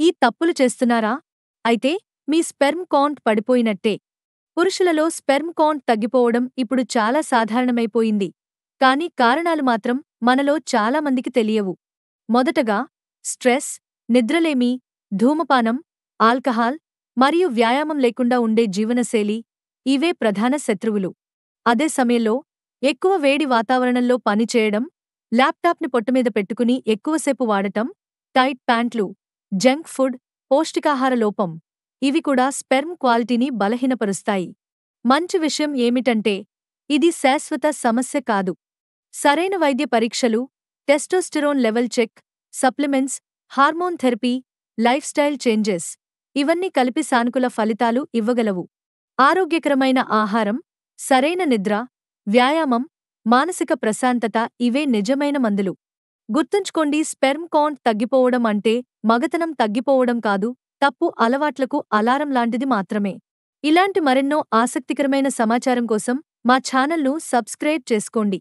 ఈ తప్పులు చేస్తున్నారా? అయితే మీ స్పెర్మ్ కౌంట్ పడిపోయినట్టే. పురుషులలో స్పెర్మ్ కౌంట్ తగ్గిపోవడం ఇప్పుడు చాలా సాధారణమైపోయింది. కానీ కారణాలు మాత్రం మనలో చాలా మందికి తెలియవు. మొదటగా, స్ట్రెస్, నిద్రలేమి, ధూమపానం, ఆల్కహాల్ మరియు వ్యాయామం లేకుండా ఉండే జీవనశైలి ఇవే ప్రధాన శత్రువులు. అదే సమయంలో ఎక్కువ వేడి వాతావరణంలో పనిచేయడం, ల్యాప్టాప్ని పొట్టమీద పెట్టుకుని ఎక్కువసేపు వాడటం, టైట్ ప్యాంట్లు, జంక్ ఫుడ్, పౌష్టికాహార లోపం ఇవి కూడా స్పెర్మ్ క్వాలిటీని బలహీనపరుస్తాయి. మంచి విషయం ఏమిటంటే ఇది శాశ్వత సమస్య కాదు. సరైన వైద్య పరీక్షలు, testosterone level check, supplements, hormone therapy, lifestyle changes ఇవన్నీ కలిపి సానుకూల ఫలితాలు ఇవ్వగలవు. ఆరోగ్యకరమైన ఆహారం, సరైన నిద్ర, వ్యాయామం, మానసిక ప్రశాంతత ఇవే నిజమైన మందులు. గుర్తుంచుకోండి, స్పెర్మ్ కౌంట్ తగ్గిపోవడం అంటే మగతనం తగ్గిపోవడం కాదు, తప్పు అలవాట్లకు అలారం లాంటిది మాత్రమే. ఇలాంటి మరెన్నో ఆసక్తికరమైన సమాచారం కోసం మా ఛానల్ను సబ్స్క్రైబ్ చేసుకోండి.